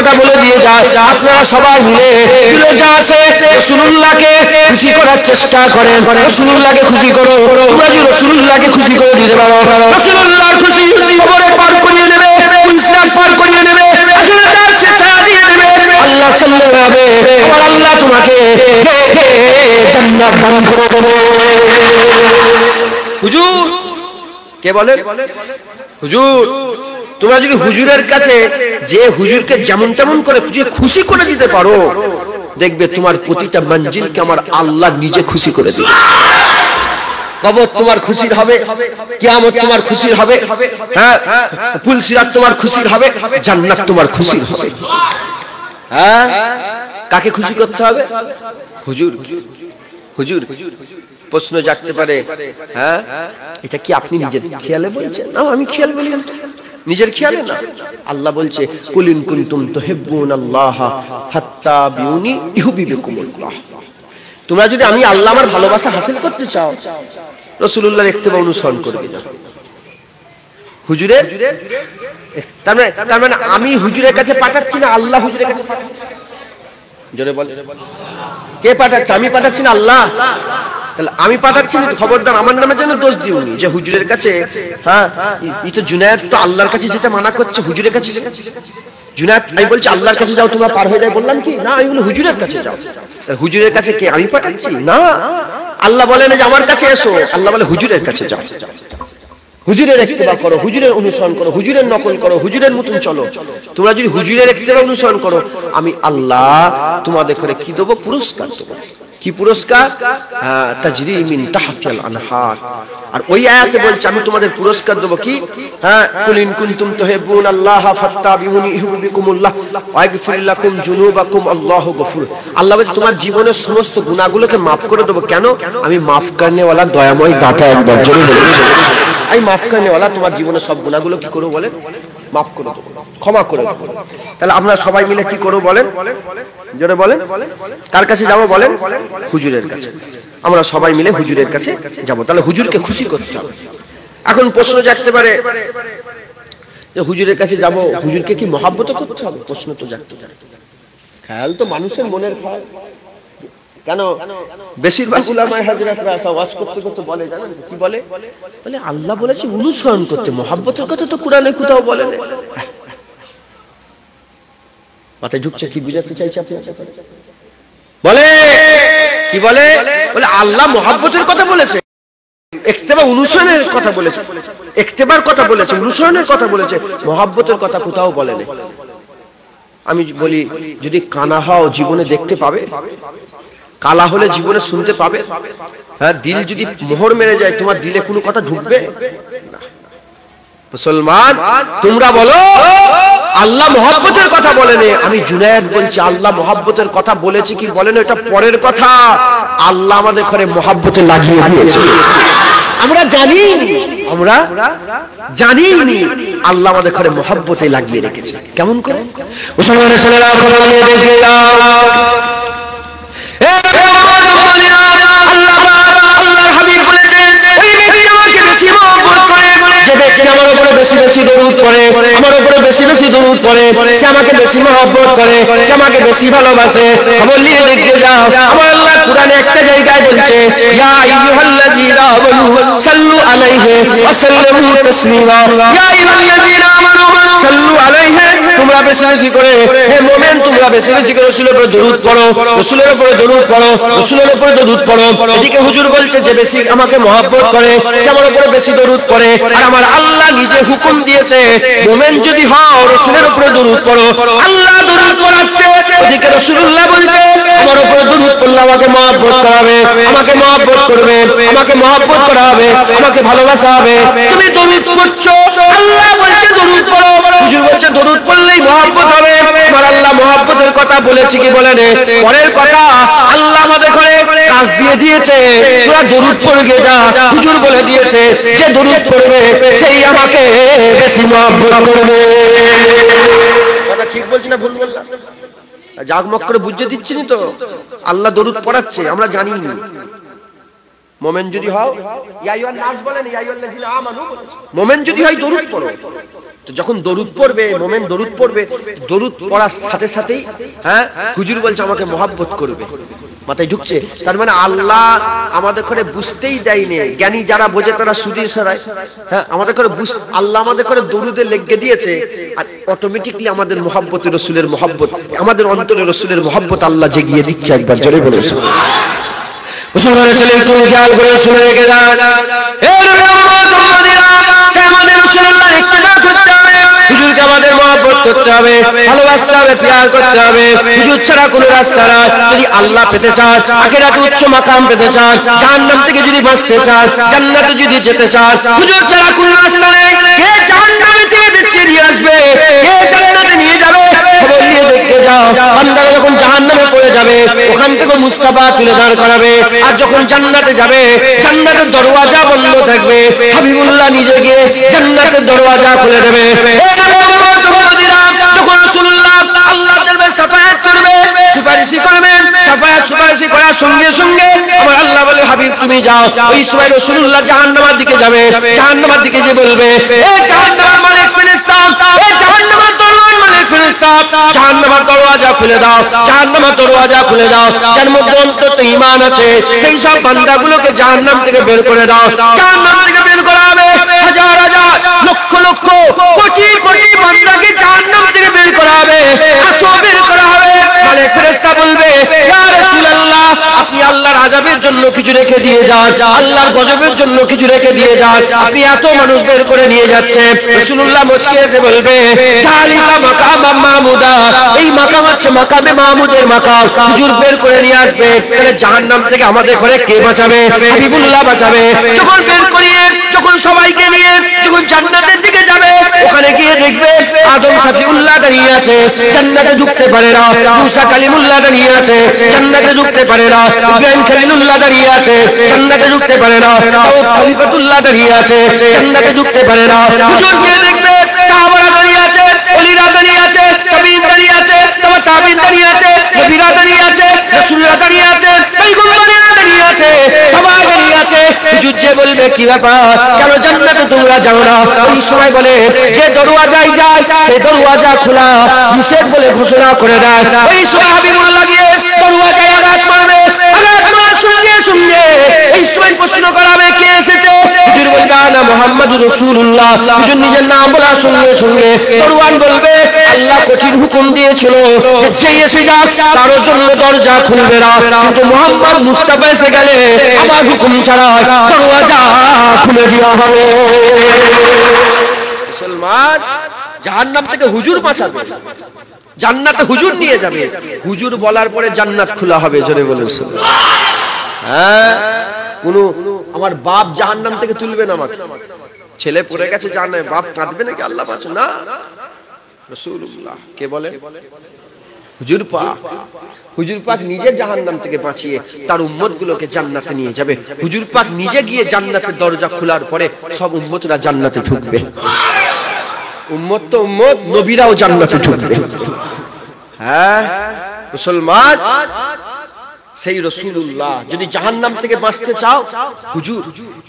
কথা বলে দিয়ে যায়, আপনারা সবাই মিলে দিলে যা আছে রাসূলুল্লাহকে খুশি করার চেষ্টা করেন। রাসূলুল্লাহকে খুশি করো। তোমরা যদি রাসূলুল্লাহকে খুশি করে দিতে পারো, রাসূলুল্লাহর খুশি কবরে পার করিয়ে নেবে, পুলসিরাত পার করিয়ে নেবে, আখিরাতের সে ছায়া দিয়ে দেবে, আল্লাহ সাল্লাল্লাহু আলাইহি ওয়া আল্লাহ তোমাকে জান্নাত দান করে দেবে। হুজুর কে বলেন? হুজুর। তোমরা যদি হুজুরের কাছে যে হুজুরকে যেমন তেমন করে খুশি করে দিতে পারো, দেখবে তোমার প্রতিটা মঞ্জিলকে আমার আল্লাহ নিজে খুশি করে দিবে। কবর তোমার খুশির হবে, কিয়ামত তোমার খুশির হবে, হ্যাঁ, পুলসিরাত তোমার খুশির হবে, জান্নাত তোমার খুশির হবে। হ্যাঁ, কাকে খুশি করতে হবে? হুজুর। হুজুর। প্রশ্ন জাগতে পারে, হ্যাঁ, এটা কি আপনি নিজের খেয়ালে বলছেন? না, আমি খেয়াল বলি না, নিজের খেয়ালে না। আল্লাহ বলছে, কুল ইন কুনতুম তুহিব্বুনাল্লাহ ফাত্তাবিউনি ইউহিব্বুকুমুল্লাহ। তোমরা যদি আমি আল্লাহ আমার ভালোবাসা হাসিল করতে চাও, রাসূলুল্লাহর ইত্তেবা অনুসরণ করবে না। হুজুরের তার মানে আমি হুজুরের কাছে পাঠাচ্ছি না, আল্লাহ হুজুরের কাছে পাঠাচ্ছে। জোরে বল, কে পাঠাচ্ছে? আমি পাঠাচ্ছি না, আল্লাহ। তাহলে আমি পাঠাচ্ছি না, খবরদার আমার নামের জন্য দোষ দিওনি যে হুজুরের কাছে। হ্যাঁ, এই তো জুনায়েদ তো আল্লাহর কাছে যেতে মানা করছে, হুজুরের কাছে। জুনায়েদ আমি বলছি আল্লাহর কাছে যাও, তোমরা পার হয়ে যাও, বললাম কি? না, আমি বলি হুজুরের কাছে যাও। তাহলে হুজুরের কাছে কে? আমি পাঠাচ্ছি না। আল্লাহ বলেন যে আমার কাছে এসো, আল্লাহ বলে হুজুরের কাছে যাও। হুজুরের ইত্তেবা করো, হুজুরের অনুসরণ করো, হুজুরের নকল করো, হুজুরের মতন চলো। তোমরা যদি হুজুরের ইত্তেবা অনুসরণ করো, আমি আল্লাহ তোমাদের করে কি দেবো? পুরস্কার দেবো। কি পুরস্কার? তাজরি মিন তাহতিল আনহার। আর ওই আয়াতে বলছে আমি তোমাদের পুরস্কার দেবো কি? হ্যাঁ, কুল ইন কুনতুম তুহিব্বুনাল্লাহ ফাত্তাবিউনি ইউহিব্বুকুমুল্লাহ ওয়া ইয়াগফির লাকুম যুনুবাকুম আল্লাহু গফুর। আল্লাহ বলে তোমার জীবনের সমস্ত গুনাহগুলোকে maaf করে দেবো। কেন? আমি maaf করনে ওয়ালা দয়াময় দাতা। একবার জোরে বলুন, আমি মাফ করনে ওয়ালা। তোমার জীবনের সব গুনাহগুলো কি করব বলেন? মাফ করে দেবো, ক্ষমা করে দেবো। তাহলে আমরা সবাই মিলে কি করব বলেন? জোরে বলেন, কার কাছে যাব বলেন? হুজুরের কাছে। আমরা সবাই মিলে হুজুরের কাছে যাব। তাহলে হুজুরকে খুশি করতে হবে। এখন প্রশ্ন জাগতে পারে যে হুজুরের কাছে যাব, হুজুরকে কি মহব্বত করতে হবে? প্রশ্ন তো জাগতে পারে। খেয়াল তো মানুষের মনের খেয়াল। কেন বেশিরভাগ উলামায়ে হযরতরা ওয়াজ করতে করতে বলে জানেন কি বলে? বলে আল্লাহ বলেছে অনুসরণ করতে, মহব্বতের কথা তো কোরআনে কোথাও বলে না। মাথায় ঢুকছে কি বুঝাতে চাইছে আপনি? বলে কি বলে? বলে আল্লাহ মহব্বতের কথা বলেছে, ইত্তেবা অনুসরণের কথা বলেছে, ইত্তেবার কথা বলেছে, অনুসরণের কথা বলেছে, মহব্বতের কথা কোথাও বলে না। আমি বলি যদি কানা হও জীবনে দেখতে পাবে, কালা হলে জীবনে শুনতে পাবে। হ্যাঁ, দিল যদি মোহর মেরে যায় তোমার দিলে কোনো কথা ঢুকবে না। মুসলমান তোমরা বলো আল্লাহ মহব্বতের কথা বলেনি। আমি জুনায়েদ বলছি আল্লাহ মহব্বতের কথা বলেছে কি বলেনি এটা পরের কথা। আল্লাহ আমাদের ঘরে মহব্বতে লাগিয়ে দিয়েছে। আমরা জানি, আমরা জানি আল্লাহ আমাদের ঘরে মহব্বতে লাগিয়ে রেখেছে। কেমন করে? মুসলমানের ছেলেরা কোরআনে দেখলাম আল্লাহর হাবিব বলেছেন ওই ব্যক্তি আমাকে বেশি মহব্বত করে, যে ব্যক্তি আমার উপরে বেশি বেশি দরুদ পড়ে, আমার উপরে বেশি বেশি দরুদ পড়ে, সে আমাকে বেশি মহব্বত করে, সে আমাকে বেশি ভালোবাসে। খবর নিয়ে দেখতে যাও, আমার আল্লাহ কুরআনে একটা জায়গায় বলছে ইয়া আইয়ুহাল্লাযীনা আমানু সাল্লু আলাইহি ওয়া সাল্লিমু তাসলিমা। ইয়া আইয়ুহাল্লাযীনা আমানু সাল্লু আলাইহি, তোমরা বেশি বেশি করে, হে মুমিন তোমরা বেশি বেশি করে রাসূলের উপরে দরুদ পড়ো, রাসূলের উপরে দরুদ পড়ো, রাসূলের উপরে দরুদ পড়ো। এদিকে হুজুর বলছে যে বেশি আমাকে মহব্বত করে সে আমার উপরে বেশি দরুদ পড়ে। আর আমার আল্লাহ নিজে হুকুম দিয়েছে মুমিন যদি হও রাসূলের উপরে দরুদ পড়ো, আল্লাহ দরুদ পড়াচ্ছে। ওদিকে রাসূলুল্লাহ বলছে আমার উপরে দরুদ পড়লে আমাকে মহব্বত করাবে, আমাকে মহব্বত করবে, আমাকে মহব্বত করা হবে, আমাকে ভালোবাসা হবে। তুমি দরুদ পড়ছো, আল্লাহ বলছে দরুদ পড়ো, হুজুর বলছে দরুদ পড়লেই মহব্বত হবে। আমার আল্লাহ মহব্বতের কথা বলেছে কি বলে নে? পরের কথা। আল্লাহ আমাদের ঘরে কাজ দিয়ে দিয়েছে, তোরা দরুদ পড়ে যা। হুজুর বলে দিয়েছে যে দরুদ পড়বে সেই আমাকে বেশি মহব্বত করবে। কথা ঠিক বলছি না ভুল বললাম? জাগমগ করে বুঝিয়ে দিচ্ছি তো, আল্লাহ দরুদ পড়াচ্ছে আমরা জানি না। মোমেন যদি হও, ইয়া আইয়ুহান নাস বলেন, ইয়া আইয়ুহাল্লাযিনা আমানু, মোমেন যদি হয় দরুদ পড়ো। তো যখন দরুদ পড়বে, মোমেন দরুদ পড়বে, দরুদ পড়ার সাথে সাথেই হুজুর বলছে আমাকে মহব্বত করবে, মাথায় ঢুকছে। তার মানে আল্লাহ আমাদের করে বুঝতেই দেয়নি, জ্ঞানী যারা বোঝে তারা সুদি সরায়। আমাদের করে আল্লাহ আমাদের করে দরুদে লেগে দিয়েছে, আর অটোমেটিকলি আমাদের মহব্বতে রসুলের মহব্বত, আমাদের অন্তরে রসুলের মহব্বত আল্লাহ জেগিয়ে দিচ্ছে। একবার জোরে বলে মুসলমানের ছেলে একটু খেয়াল করে শুনে রেখে যান, আমাদের রাসূলুল্লাহ ইত্তেবা করতে হবে, হুজুরকে আমাদের মহব্বত করতে হবে, ভালোবাসতে হবে, প্যার করতে হবে। হুজুর ছাড়া কোনো রাস্তা নাই। যদি আল্লাহ পেতে চান, আখিরাতে উচ্চ মাকাম পেতে চান, জাহান্নাম থেকে যদি বাঁচতে চান, জান্নাতে যদি যেতে চান, হুজুর ছাড়া কোনো রাস্তা নেই। কে জাহান্নামে থেকে বেঁচে নিয়ে আসবে, কে জান্নাতে নিয়ে যাবে, খবর নিয়ে দেখতে যাও। বান্দা যখন জাহান্নামে পড়ে যাবে, ওখান থেকে মুস্তাফা তুলে দাঁড় করাবে, আর যখন জান্নাতে যাবে, জান্নাতের দরওয়াজা বন্ধ থাকবে, হাবিবুল্লাহ নিজে গিয়ে জান্নাতের দরওয়াজা খুলে দেবে। যখন রাসূলুল্লাহ আল্লাহর দরবারে শাফায়াত করবে, সুপারিশ করবেন, শাফায়াত সুপারিশ করার সঙ্গে সঙ্গে আমার আল্লাহ বলে হাবিব তুমি যাও। ওই সময় রাসূলুল্লাহ জাহান্নামের দিকে যাবে, জাহান্নামের দিকে যে বলবে, এ জাহান্নামের মালিক ফেরেশতা, এ জাহান্নামের দরওয়াজার মালিক ফেরেশতা, জাহান্নামের দরওয়াজা খুলে দাও, জাহান্নামের দরওয়াজা খুলে দাও। যার মধ্যে অন্তত ঈমান আছে সেই সব বান্দাগুলোকে জাহান্নাম থেকে বের করে দাও। জাহান্নাম থেকে বের করা হবে, হাজার হাজার লক্ষ লক্ষ কোটি কোটি বান্দাকে জাহান্নাম থেকে বের করা হবে, এত বের করা হবে। মালিক ফেরেশতা বলবে, ইয়া রাসূলুল্লাহ আপনি আল্লাহর আযাবের জন্য কিছু রেখে দিয়ে যান, আল্লাহর গজবের জন্য কিছু রেখে দিয়ে যান, আপনি এত মানুষ বের করে নিয়ে যাচ্ছেন। রাসূলুল্লাহ মুচকি এসে বলবে, জালিকা মাকাম মাহমুদা, এই মাকাম হচ্ছে মাকামে মাহমুদের মাকাম, হুজুর বের করে নিয়ে আসবে। তাহলে জাহান্নাম থেকে আমাদের ঘরে কে বাঁচাবে? হাবিবুল্লাহ বাঁচাবে। যখন বের করিয়ে, যখন সবাইকে নিয়ে যখন জান্নাতের দিকে যাবে, ওখানে গিয়ে দেখবে আদম শফিউল্লাহ দাঁড়িয়ে আছে, জান্নাতে ঢুকতে পারে না। মুসা কালিমুল্লাহ দাঁড়িয়ে আছে, জান্নাতে ঢুকতে পারে না। ইব্রাহিম খলিলুল্লাহ দাঁড়িয়ে আছে, জান্নাতে ঢুকতে পারে না। দাউদ খলিফাতুল্লাহ দাঁড়িয়ে আছে, জান্নাতে ঢুকতে পারে না। হুজুর গিয়ে দেখবে সাহাবারা দাঁড়িয়ে আছে, ওলিরা দাঁড়িয়ে আছে, তাবিঈন দাঁড়িয়ে আছে, তাবিঈন দাঁড়িয়ে আছে, নবীরা দাঁড়িয়ে আছে, রাসূলরা দাঁড়িয়ে আছে, পয়গম্বররা দাঁড়িয়ে আছে, সবাই দাঁড়িয়ে আছে। হুজুর যে বলবে কি ব্যাপার, কেন জান্নাতে তোমরা যাও না? ওই সময় বলে, যে দরওয়াজায় যায় সেই দরওয়াজা খোলা নিষেধ বলে ঘোষণা করে দেয়। ওই সময় হাবিবুল্লাহ গিয়ে দরওয়াজায় আঘাত মারবে, আঘাত মারার সঙ্গে সঙ্গে এই সময় প্রশ্ন করাবে কে এসেছে? হুজুর বলবে আনা মুহাম্মাদুর রাসূলুল্লাহ। হুজুর নিজের নাম বলার সঙ্গে সঙ্গে দরওয়ান বলবে, আল্লাহ কঠিন হুকুম দিয়েছিল যে যে এসে যাক তার জন্য দরজা খুলবে না, কিন্তু মুহাম্মদ মুস্তাফা এসে গেলে আমার হুকুম ছাড়া দরওয়াজা খুলে দেওয়া হবে। মুসলমান জাহান্নাম থেকে হুজুর বাঁচাবে, জান্নাতে হুজুর নিয়ে যাবে। হুজুর বলার পরে জান্নাত খোলা হবে। জোরে বলুন সুবহানাল্লাহ। হ্যাঁ, কোন আমার বাপ জাহান্নাম থেকে তুলবে না আমাকে। ছেলে পড়ে গেছে জাহান্নামে, বাপ কাঁদবে নাকি? আল্লাহ বাঁচান না। রাসূলুল্লাহ কে বলে? হুজুর পাক। হুজুর পাক নিজে জাহান্নাম থেকে বাঁচিয়ে তার উম্মতগুলোকে জান্নাতে নিয়ে যাবে। হুজুর পাক নিজে গিয়ে জান্নাতের দরজা খোলার পরে সব উম্মতরা জান্নাতে ঢুকবে। উম্মত তো উম্মত, নবীরাও জান্নাতে ঢুকবে। হ্যাঁ মুসলমান, সেই রাসূলুল্লাহ যদি জাহান্নাম থেকে বাঁচতে চাও হুজুর,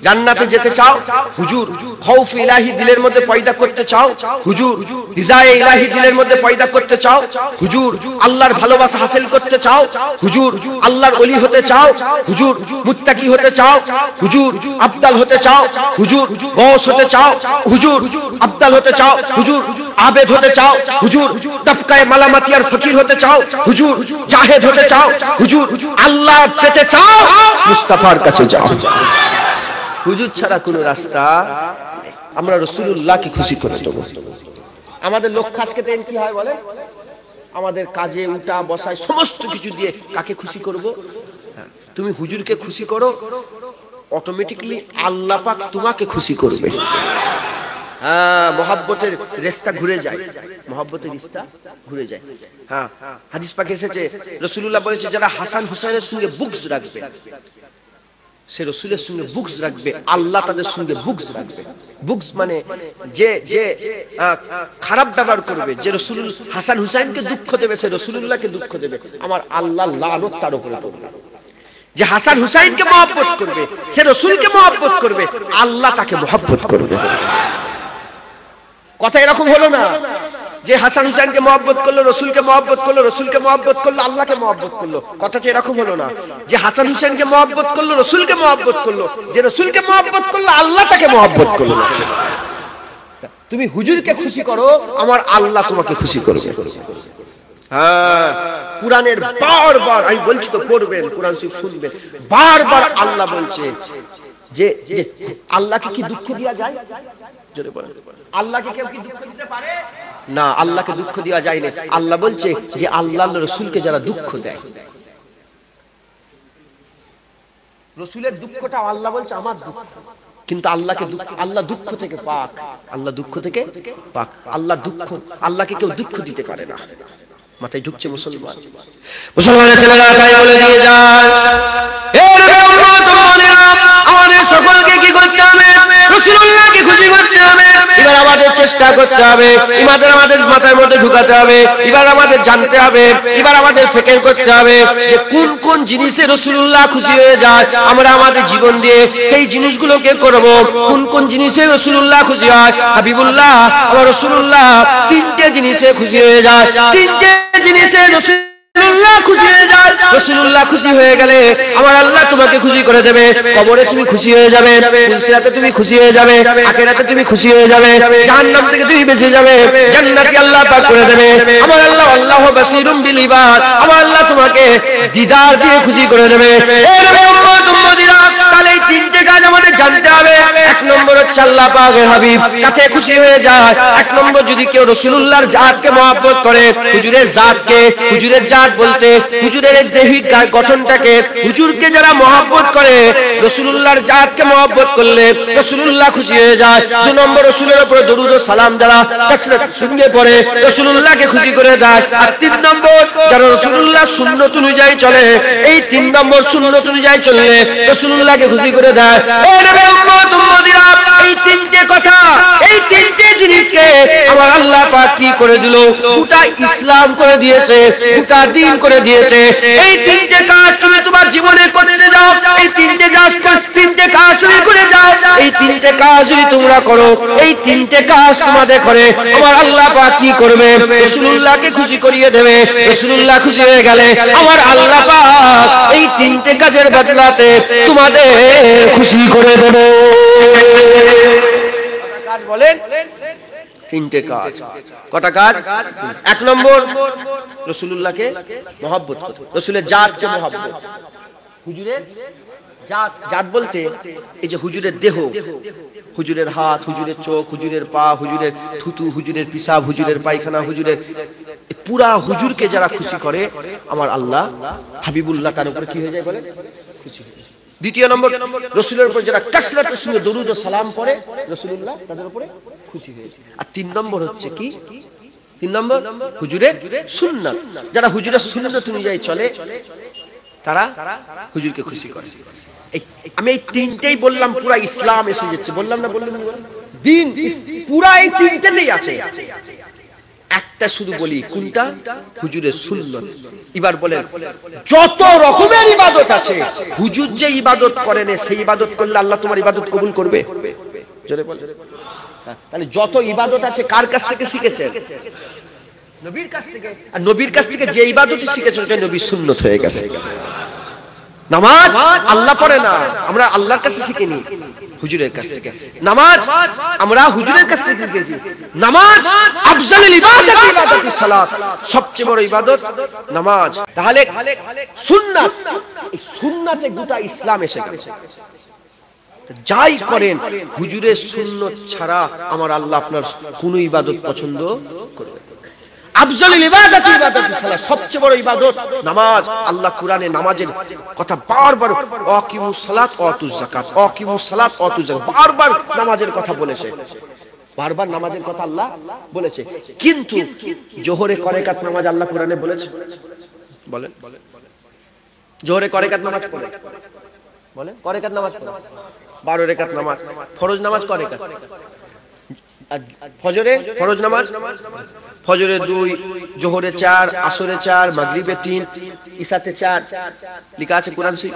জান্নাতে যেতে চাও হুজুর, খৌফ ইলাহি দিলের মধ্যে পয়দা করতে চাও হুজুর, রিজায়ে ইলাহি দিলের মধ্যে পয়দা করতে চাও হুজুর, আল্লাহর ভালোবাসা হাসিল করতে চাও হুজুর, আল্লাহর ওলি হতে চাও হুজুর, মুত্তাকি হতে চাও হুজুর, আবদাল হতে চাও হুজুর, গৌস হতে চাও হুজুর, আবদাল হতে চাও হুজুর, আবেদ হতে চাও হুজুর, তবকায়ে মালামাতিয়ার ফকির হতে চাও হুজুর, জাহেদ হতে চাও হুজুর, আল্লাহ পেতে চাও মুস্তাফার কাছে যাও। হুজুর ছাড়া কোনো রাস্তা নেই। আমরা রাসূলুল্লাহকে খুশি করে দেব। আমাদের লক্ষ্য আজকে দেন কি হয় বলে? আমাদের কাজে উঠা বসায় সমস্ত কিছু দিয়ে কাকে খুশি করব? তুমি হুজুরকে খুশি করো, অটোমেটিক্যালি আল্লাহ পাক তোমাকে খুশি করবে। হ্যাঁ, মহব্বতের রেস্তা ঘুরে যায়, মহব্বতের রিস্তা ঘুরে যায়। হ্যাঁ, হাদিস পাকে এসেছে, রাসূলুল্লাহ বলেছে যারা হাসান হুসাইনের সঙ্গে বুকস রাখবে, সে রাসূলের সঙ্গে বুকস রাখবে, আল্লাহ তাদের সঙ্গে বুকস রাখবে। বুকস মানে যে যে খারাপ ব্যবহার করবে, যে রাসূল হাসান হুসাইনকে দুঃখ দেবে, সে রাসূলুল্লাহকে দুঃখ দেবে, আমার আল্লাহ লানত তার উপরে পড়বে। যে হাসান হুসাইনকে মহব্বত করবে, সে রাসূলকে মহব্বত করবে, আল্লাহ তাকে মহব্বত করবে। কথা এরকম হলো না যে হাসান হুসাইনকে মহব্বত করলো, রাসূলকে মহব্বত করলো, রাসূলকে মহব্বত করলো, আল্লাহকে মহব্বত করলো। কথা তো এরকম হলো না যে হাসান হুসাইনকে মহব্বত করলো, রাসূলকে মহব্বত করলো, যে রাসূলকে মহব্বত করলো আল্লাহ তাকে মহব্বত করলো। তুমি হুজুরকে খুশি করো, আমার আল্লাহ তোমাকে খুশি করবে। হ্যাঁ, কুরআনের বারবার আমি বলছি তো পড়বেন, কুরআন শরীফ শুনবেন, বারবার আল্লাহ বলছে যে আল্লাহকে কি দুঃখ দেওয়া যায়? জোরে বলেন, আল্লাহকে কেউ কি দুঃখ দিতে পারে? না, আল্লাহকে দুঃখ দেওয়া যায় না। আল্লাহ বলছে যে আল্লাহর রাসূলকে যারা দুঃখ দেয়, রাসূলের দুঃখটা আল্লাহ বলছে আমার দুঃখ, কিন্তু আল্লাহকে আল্লাহ দুঃখ থেকে পাক, আল্লাহ দুঃখ থেকে পাক। আল্লাহ দুঃখ, আল্লাহকে কেউ দুঃখ দিতে পারে না। মাথায় ঢুকছে মুসলমান? মুসলমানের ছেলেরা তাই বলে দিয়ে যায়, এর উম্মত উম্মতেরা, আমাদের সকলকে কি করতে হবে? রাসূলুল্লাহকে খুশি করতে হবে। এবার আমাদের চেষ্টা করতে হবে, আমাদের মাথার মধ্যে ঢুকাতে হবে, এবার আমাদের জানতে হবে, এবার আমাদের ফিকির করতে হবে যে কোন কোন জিনিসে রাসূলুল্লাহ খুশি হয়ে যায়, আমরা আমাদের জীবন দিয়ে সেই জিনিসগুলোকে করব। কোন কোন জিনিসে রাসূলুল্লাহ খুশি হয়? হাবিবুল্লাহ আমার রাসূলুল্লাহ তিনটে জিনিসে খুশি হয়ে যায়। তিনটে জিনিসে রাসূলুল্লাহ খুশি হয়ে যায়। রাসূলুল্লাহ খুশি হয়ে গেলে আমার আল্লাহ তোমাকে খুশি করে দেবে। কবরে তুমি খুশি হয়ে যাবে, পুলসিরাতে তুমি খুশি হয়ে যাবে, আখিরাতে তুমি খুশি হয়ে যাবে, জাহান্নাম থেকে তুমি বেঁচে যাবে, জান্নাতি আল্লাহ পাক করে দেবে। আমার আল্লাহ আল্লাহু বাসীরুম বিল ইবাদ, আমার আল্লাহ তোমাকে দিদার দিয়ে খুশি করে দেবে। এর উম্মত উম্মতিরা, তাহলে এই তিনটে কাজ আমাদের জানতে হবে। এক নম্বর হচ্ছে আল্লাহ পাকের হাবিব কাছে খুশি হয়ে যায়। এক নম্বর, যদি কেউ রাসূলুল্লাহর জাতকে মহব্বত করে, হুজুরের জাতকে, হুজুরের জাত বলতে হুজুরের দেহিক গঠনটাকে, হুজুরকে যারা মহব্বত করে, রাসূলুল্লাহর জাতকে মহব্বত করলে রাসূলুল্লাহ খুশি হয়ে যায়। দুই নম্বর, রাসূলের উপরে দরুদ ও সালাম যারা কাসরাত সঙ্গে পড়ে, রাসূলুল্লাহকে খুশি করে দেয়। আর তিন নম্বর, যারা রাসূলুল্লাহ সুন্নাত অনুযায়ী চলে, এই তিন নম্বর সুন্নাত অনুযায়ী চললে রাসূলুল্লাহকে খুশি করে দেয়। ও নবী উম্মত উম্মতিরা, এই তিনটে কথা, এই তিনটে জিনিসকে আমার আল্লাহ পাক কি করে দিল? গোটা ইসলাম করে দিয়েছে, গোটা দিন করে দিয়েছে। এই তিনটে কাজ তুমি তোমার জীবনে করতে যাও, এই তিনটে কাজ তুমি করে যাও, এই তিনটে কাজ যদি তোমরা করো, এই তিনটে কাজ তোমাদের করে আমার আল্লাহ পাক কি করবে? রাসূলুল্লাহকে খুশি করিয়ে দেবে। রাসূলুল্লাহ খুশি হয়ে গেলে আমার আল্লাহ পাক এই তিনটে কাজের বদলাতে তোমাদের খুশি করে দেবে। কাজ বলেন, তিনটে কাজ। কটা কাজ? এক নম্বর, রাসূলুল্লাহকে মহব্বত করো, রাসূলের জাতকে মহব্বত। হুজুরের জাত, জাত বলতে এই যে হুজুরের দেহ, হুজুরের হাত, হুজুরের চোখ, হুজুরের পা, হুজুরের থুতু, হুজুরের পিসাব, হুজুরের পায়খানা, হুজুরের পুরা হুজুরকে যারা খুশি করে আমার আল্লাহ হাবিবুল্লাহ তার উপরে কি হয়ে যায় বলে? খুশি হয়ে যায়। দ্বিতীয় নম্বর, রাসূলের উপর যারা কাসরাতের সঙ্গে দরুদ ও সালাম পড়ে, রাসূলুল্লাহ তাদের উপরে খুশি হয়ে যায়। আর তিন নম্বর হচ্ছে কি? তিন নম্বর, হুজুরের সুন্নাত, যারা হুজুরের সুন্নাত অনুযায়ী চলে তারা হুজুরকে খুশি করে। আমি এই তিনটেই বললাম, পুরা ইসলাম এসে যাচ্ছে। বললাম না? বললাম দিন পুরা এই তিনটেতেই আছে। একটা শুধু বলি, কোনটা? হুজুরের সুন্নাত। এবার বলেন, যত রকমের ইবাদত আছে, হুজুর যে ইবাদত করেন সেই ইবাদত করলে আল্লাহ তোমার ইবাদত কবুল করবে? জোরে বলেন। তাহলে যত ইবাদত আছে কার কাছ থেকে শিখেছেন? নবীর কাছ থেকে। আর নবীর কাছ থেকে যে ইবাদত শিখেছেন সেটা নবীর সুন্নাত হয়ে গেছে। নামাজ আল্লাহ পড়ে না, আমরা আল্লাহর কাছে শিখিনি, হুজুরের কাছ থেকে। নামাজ আমরা হুজুরের কাছ থেকে শিখেছি। নামাজ আফজালুল ইবাদাত ইবাদাতুস সালাত, সবচেয়ে বড় ইবাদত নামাজ। তাহলে সুন্নাত, এই সুন্নাতে গোটা ইসলাম এসে গেছে। যাই করেন হুজুরের সুন্নাত ছাড়া আমার আল্লাহ আপনার কোন ইবাদত পছন্দ করবে না। আফজালুল ইবাদাত ইবাদাতুস সালাত, সবচেয়ে বড় ইবাদত নামাজ। আল্লাহ কোরআনে নামাজের কথা বারবার, আকিমুস সালাত ওয়া আতুজ যাকাত, আকিমুস সালাত ওয়া আতুজ যাকাত, বারবার নামাজের কথা বলেছে, বারবার নামাজের কথা আল্লাহ বলেছে। কিন্তু জোহরে করেকাত নামাজ আল্লাহ কোরআনে বলেছে? বলেন, জোহরে করেকাত নামাজ পড়ে, বলেন করেকাত নামাজ পড়ে, 12 রাকাত নামাজ, ফরজ নামাজ করেকাত। ফজরে ফরজ নামাজ, ফজরে 2, জোহরে 4, আসরে 4, মাগরিবে 3, ইশাতে 4 লেখা আছে কোরআন শরীফ।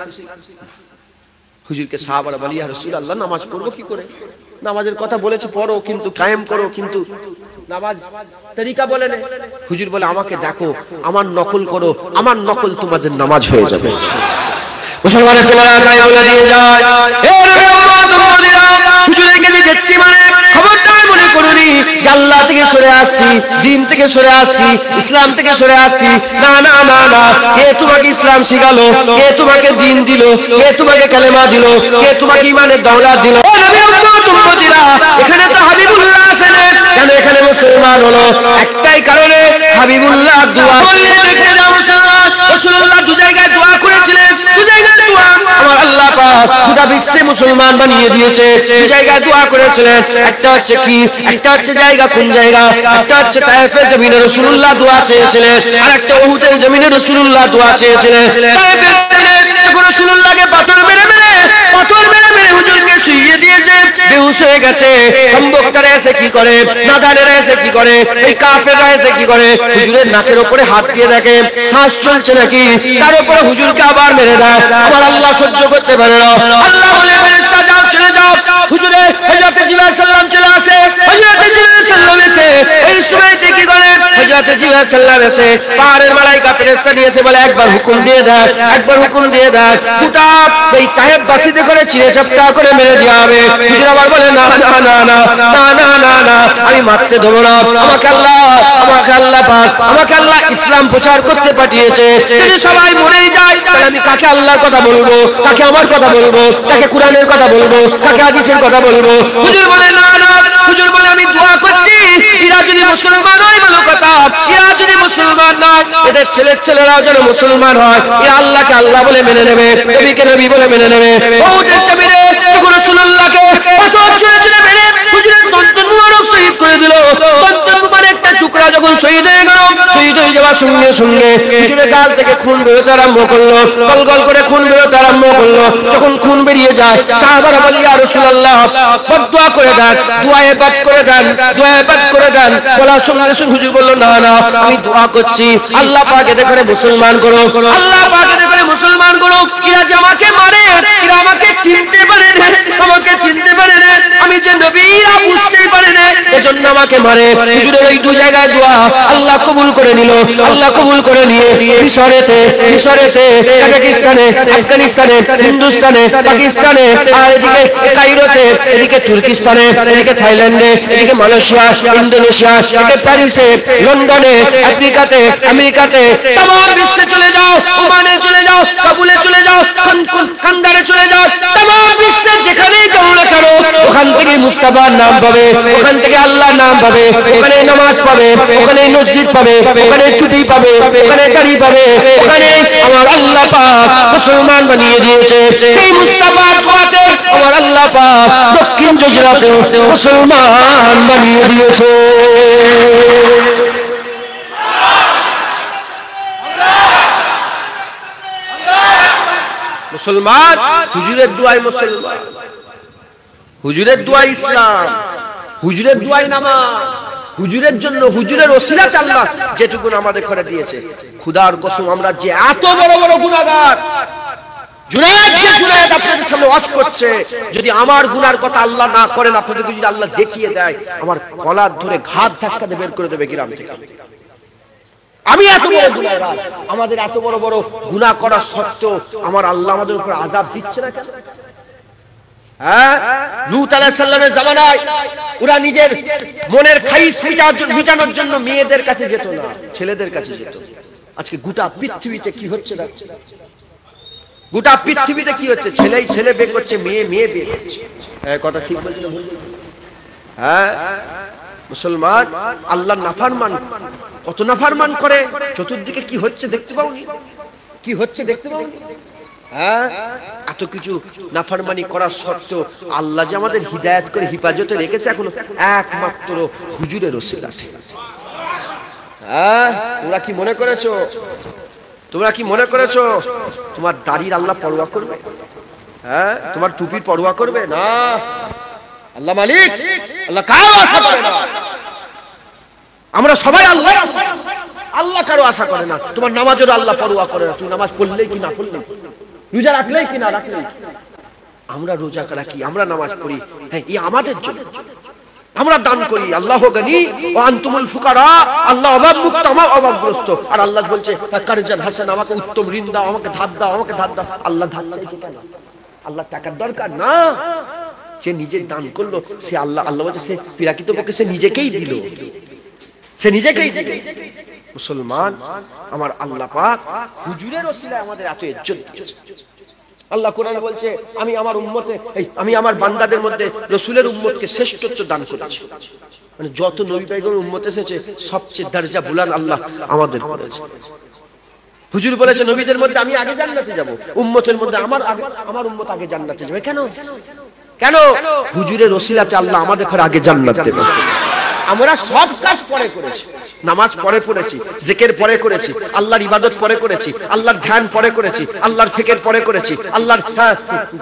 হুজুরকে সাহাবারা বলি, ইয়া রাসূলুল্লাহ নামাজ পড়বো কি করে? নামাজের কথা বলেছে পড়ো, কিন্তু কায়েম করো, কিন্তু নামাজ তরিকা বলে না। হুজুর বলে আমাকে দেখো, আমার নকল করো, আমার নকল তোমাদের নামাজ হয়ে যাবে। মুসলমানের ছেলেরা তাই বলে দিয়ে যায়, এ নবী উম্মত উম্মতিরা, হুজুরের কাছে যাচ্ছি মানে খবরদার মনে করুনি যে আল্লাহ থেকে সরে আসছি, দিন থেকে সরে আসছি, ইসলাম থেকে সরে আসছি। না না না না, কে তোমাকে ইসলাম শিখালো? কে তোমাকে দিন দিল? কে তোমাকে কালেমা দিল? কে তোমাকে ইমানের দৌলত দিল? ও নবী উম্মত উম্মতিরা, এখানে তো হাবিবুল্লাহ আছেন। কেন এখানে মুসলমান হলো? একটাই কারণে, হাবিবুল্লাহ দোয়া বললে দেখতে যাও মুসলমান। রাসূলুল্লাহ দু জায়গায় দোয়া করেছিলেন, দু জায়গায় দোয়া আমার আল্লাহ পাক গোটা বিশ্বে মুসলমান বানিয়ে দিয়েছে। দু জায়গায় দোয়া করেছিলেন, একটা হচ্ছে কি, একটা হচ্ছে জায়গা কোন জায়গা, একটা হচ্ছে তায়েফের জমিনে রাসূলুল্লাহ দোয়া চেয়েছিলেন, আর একটা উহুদের জমিনে রাসূলুল্লাহ দোয়া চেয়েছিলেন। তায়েফের জমিনে যখন রাসূলুল্লাহকে পাথর মেরে হুজুরকে শুইয়ে দিয়েছে, বেহুশ হয়ে গেছে। কমবক্তারা এসে কি করে, নাদানেরা এসে কি করে, এই কাফেররা এসে কি করে, হুজুরের নাকের উপরে হাত দিয়ে দেখে শ্বাস চলছে নাকি, তার উপরে হুজুরকে আবার মেরে দেয়। আমার আল্লাহ সহ্য করতে পারে না। আল্লাহ বলে, ফেরেশতা যাও, চলে যাও। হুজুরে হযরত জিবরাইল সাল্লাম চলে আসে। হযরত জিবরাইল সাল্লাম এসে এই সময়তে কি করে, হযরত জিবরাইল সাল্লাম এসে পাহাড়ের মালাইকা ফেরেশতা নিয়েছে, বলে একবার হুকুম দিয়ে দেয়, একবার হুকুম দিয়ে দেয়, গোটা এই তায়েফ বাসীতে করে চিড়ে চাপটা করে মেরে দেওয়া হবে। হুজুর আবার বলে, না না না না না না না না, আমি মারতে দেবো না। আমাকে আল্লাহ পাক, আমাকে আল্লাহ ইসলাম প্রচার করতে পাঠিয়েছে। যদি সবাই মরেই যায়, তাহলে আমি কাকে আল্লাহর কথা বলবো, কাকে আমার কথা বলবো, কাকে কোরআনের কথা বলবো, কাকে হাদিসের কথা বলবো? হুজুর বলে, না না, হুজুর বলে আমি দোয়া করছি, এরা যদি মুসলমান হয় ভালো কথা, এরা যদি মুসলমান নয়, এদের ছেলেরাও যেন মুসলমান হয়। এরা আল্লাহকে আল্লাহ বলে মেনে নেবে, নবীকে নবী বলে মেনে নেবে। ওদের জমিনে যখন রাসূলুল্লাহকে পাথর ছুঁড়ে মেরে হুজুরের দন্তন মুবারক শহীদ করে দিল, দন্তন মুবারক একটা টুকরা যখন শহীদ হয়ে গেল, শহীদ হয়ে যাওয়ার সঙ্গে সঙ্গে হুজুরের গাল থেকে খুন বেরোতে আরম্ভ করলো, গল করে খুন বেরোতে আরম্ভ করলো। যখন খুন বেরিয়ে যায়, সাহাবারা বলে, ইয়া রাসূলুল্লাহ বদদুয়া করে দেন, দুআয়ে বাদ করে দেন, দুআয়ে বাদ করে দেন। বলার সঙ্গে সঙ্গে হুজুর বলল, না না, আমি দোয়া করছি, আল্লাহ পাক এদের করে মুসলমান করো, আল্লাহ পাক এদের করে মুসলমান করো। এরা যে আমাকে মারে, এরা আমাকে চিনতে পারে না, আমাকে চিনতে পারে না, আমি যে নবী এরা বুঝতেই পারে না, এজন্য আমাকে মারে। হুজুরের এই দু জায়গায় দোয়া আল্লাহ কবুল করে নিল। আল্লাহ কবুল করে নিয়ে মিশরেতে, কাজাকিস্তানে, আফগানিস্তানে, হিন্দুস্তানে, পাকিস্তানে, আর এদিকে কায়রোতে, এদিকে তুর্কিস্তানে, এদিকে থাইল্যান্ডে, এদিকে মালয়েশিয়া, ইন্দোনেশিয়া, এদিকে প্যারিসে, লন্ডনে, আফ্রিকাতে, আমেরিকাতে, तमाम বিশ্বে চলে যাও, ওমানে চলে যাও, কাবুলে চলে যাও, কান্দারে চলে যাও, तमाम বিশ্বে যেখানেই যাও না কেন, ওখান থেকে মুস্তাফার নাম পাবে, ওখান থেকে আল্লাহর নাম পাবে, ওখানে নামাজ পাবে, ওখানে মসজিদ পাবে, ওখানে টুপি পাবে, ওখানে দাড়ি পাবে, ওখানে আমার আল্লাহ পাক মুসলমান বানিয়ে দিয়েছে। সেই মুস্তাফার দোয়াতে আমার আল্লাহ পাক দক্ষিণ গুজরাতে মুসলমান বানিয়ে দিয়েছে। মুসলমান হুজুরের দোয়ায় মুসলমান, হুজুরের দোয়া ইসলাম, হুজুরের দোয়াই নামাজ, হুজুরের জন্য, হুজুরের ওসিলাতে আল্লাহ যেটুকু আমাদের করে দিয়েছে। খোদার কসম, আমরা যে এত বড় বড় গুনাহগার, জুনায়েদ আপনাদের সামনে ওয়াজ করছে, যদি আমার গুনার কথা আল্লাহ না করেন, আপনাদেরকে যদি আল্লাহ দেখিয়ে দেয়, আমার গলার ধরে ঘাট ধাক্কা দিয়ে বের করে দেবে গ্রাম থেকে। আমি এত বড় গুনাহগার, আমাদের এত বড় বড় গুনাহ করা সত্ত্বেও আমার আল্লাহ আমাদের উপর আযাব দিচ্ছে না কেন? হ্যাঁ, লূত আলাইহিস সালামের জামানায় ওরা নিজের মনের খাইশ মিটানোর জন্য মেয়েদের কাছে যেত না, ছেলেদের কাছে যেত। আজকে গোটা পৃথিবীতে কি হচ্ছে না, গোটা পৃথিবীতে কি হচ্ছে, ছেলেই ছেলে বিয়ে করছে, মেয়ে মেয়ে বিয়ে করছে। কথা ঠিক বলছি না? হ্যাঁ, মুসলমান আল্লাহর নাফরমান, কত নাফরমান করে, চতুর্দিকে কি হচ্ছে দেখতে পাওনি? কি হচ্ছে দেখতে পাওনি? হ্যাঁ, এত কিছু নাফরমানি করা সত্ত্বেও আল্লাহ যে আমাদের হিদায়াত করে হিফাজতে রেখেছে এখনো একমাত্র হুজুরের ওসিলাতে। হ্যাঁ, তোমরা কি মনে করেছো, তোমরা কি মনে করেছো তোমার দাড়ির আল্লাহ পরোয়া করবে? হ্যাঁ, তোমার টুপির পরোয়া করবে না? আল্লাহ মালিক, আল্লাহ কারো আশা করে না। আমরা সবাই আল্লাহ, আল্লাহ কারো আশা করে না। তোমার নামাজের আল্লাহ পরোয়া করে না, তুমি নামাজ পড়লেই কি না পড়লেই, রোজা রাখলেই কি না রাখলেই। আমরা রোজা রাখি, আমরা নামাজ পড়ি, হ্যাঁ এই আমাদের জন্য। আমরা দান করি, আল্লাহ গনি ওয়া আনতুমুল ফুকারা, আল্লাহ অভাব মুক্ত, আমরা অভাবগ্রস্ত। আর আল্লাহ বলছে কারজান হাসান, আমাকে উত্তম ঋণ দাও, আমাকে ধার দাও, আমাকে ধার দাও। আল্লাহ ধার চাইছে কেন? আল্লাহ টাকার দরকার না, সে নিজে দান করলো, সে আল্লাহ, আল্লাহ বলছে সে প্রকৃতপক্ষে সে নিজেকেই দিল, সে নিজেকেই দিল। মুসলমান, আমার আল্লাহ পাক হুজুরের ওসিলায় আমাদের এত ইজ্জত দিয়েছে। আল্লাহ কোরআনে বলছে আমি আমার উম্মতে, আমি আমার বান্দাদের মধ্যে রাসূলের উম্মতকে শ্রেষ্ঠত্ব দান করেছি। মানে যত নবী পয়গম্বর উম্মত এসেছে সবচেয়ে দরজা বুলান আল্লাহ আমাদের করেছে। হুজুর বলেছে নবীদের মধ্যে আমি আগে জান্নাতে যাব, উম্মতের মধ্যে আমার উম্মত আগে জান্নাতে যাবে। কেন? কেন? হুজুরের ওসিলাতে আল্লাহ আমাদের আগে জান্নাত দেবে। আমরা সব কাজ পরে করেছি, নামাজ পরে পড়েছি, জিকির পরে করেছি, আল্লাহর ইবাদত পরে করেছি, আল্লাহর ধ্যান পরে করেছি, আল্লাহর ফিকির পরে করেছি, আল্লাহর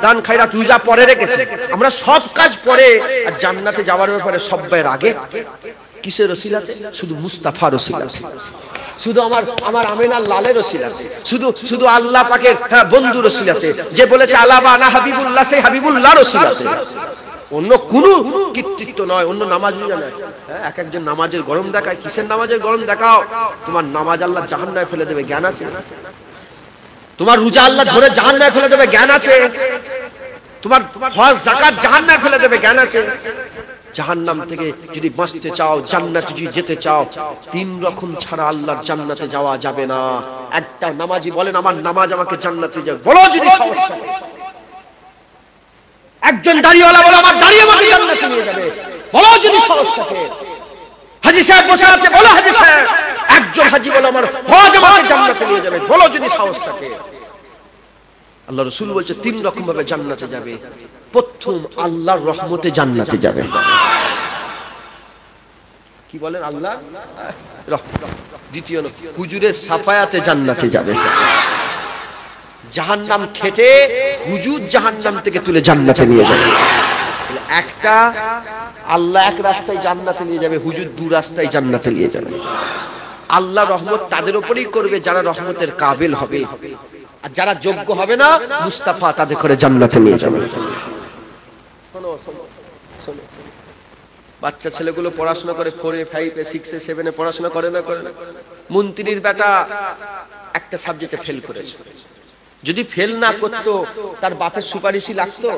দান খায়রাত রোজা পরে রেখেছি। আমরা সব কাজ পরে, আর জান্নাতে যাওয়ার ব্যাপারে সবের আগে কিসের ওসিলাতে? শুধু মুস্তাফার ওসিলাতে, শুধু আমার আমিনার লালের ওসিলাতে, শুধু আল্লাহ পাকের বন্ধুর ওসিলাতে, যে বলেছে আলা বানা হাবিবুল্লাহ, সেই হাবিবুল্লাহর ওসিলাতে। অন্য কোনো কৃতিত্ব নয়, অন্য নামাজ নয়। এক একজন নামাজের গরম দেখায়, কিসের নামাজের গরম দেখাও? তোমার নামাজ আল্লাহ জাহান্নামে ফেলে দেবে, জ্ঞান আছে? তোমার রোজা আল্লাহ ধরে জাহান্নামে ফেলে দেবে, জ্ঞান আছে? তোমার হজ যাকাত জাহান্নামে ফেলে দেবে, জ্ঞান আছে? জাহান্নাম থেকে যদি বাঁচতে চাও, জান্নাতে যদি যেতে চাও, তিন রকম ছাড়া আল্লাহর জান্নাতে যাওয়া যাবে না। একটা নামাজি বলেন আমার নামাজ আমাকে জান্নাতে যাবে, বলো যদি সাহস থাকে। একজন দাড়িওয়ালা বলে আমার দাড়ি আমাকে জান্নাতে নিয়ে যাবে, বলো যদি সাহস থাকে। হাজী সাহেব বসে আছে, বলো হাজী সাহেব। একজন হাজী বলে আমার হজ আমাকে জান্নাতে নিয়ে যাবে, বলো যদি সাহস থাকে। আল্লাহ রাসূল বলছে তিন রকম ভাবে জান্নাতে যাবে। প্রথম আল্লাহর রহমতে জান্নাতে যাবে। কি বলেন? আল্লাহ রহমত। দ্বিতীয় হুজুরের সাফায়াতে জান্নাতে যাবে। জাহান্নাম খেটে হুজুর জাহান্নাম থেকে তুলে জান্নাতে নিয়ে যাবে। একটা আল্লাহ এক রাস্তায় জান্নাতে নিয়ে যাবে, হুজুর দু রাস্তায় জান্নাতে নিয়ে যাবে। আল্লাহ রহমত তাদের উপরেই করবে যারা রহমতের কাবিল হবে, আর যারা যোগ্য হবে না মুস্তাফা তাদের করে জান্নাতে নিয়ে যাবে। বাচ্চা ছেলেগুলো পড়াশোনা করে 4 5 6 7 পড়াশোনা করে না? মন্ত্রীর বেটা একটা সাবজেক্টে ফেল করেছে। যদি ফেল না করতো তার বাপের সুপারিশই লাগতো।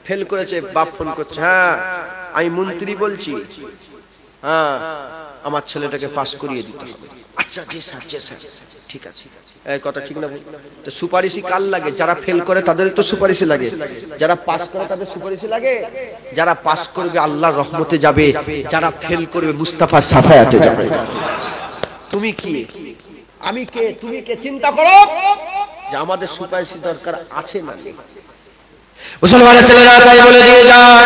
ফেল করেছে, বাপ ফোন করছে, হ্যাঁ আমি মন্ত্রী বলছি, হ্যাঁ আমার ছেলেটাকে পাস করিয়ে দিতে হবে। আচ্ছা জি স্যার, জি স্যার, ঠিক আছে। এই কথা ঠিক না? তো সুপারিশই কার লাগে? যারা ফেল করে তাদের তো সুপারিশই লাগে, যারা পাস করে তাদের সুপারিশই লাগে। যারা পাস করবে আল্লাহর রহমতে যাবে, যারা ফেল করবে মুস্তাফার সাফায়াতে যাবে। তুমি কি, আমি কে, তুমি কে? চিন্তা করো যে আমাদের সুপারিশ দরকার আছে না নেই। মুসলমানের ছেলেরা তাই বলে দিয়ে যায়,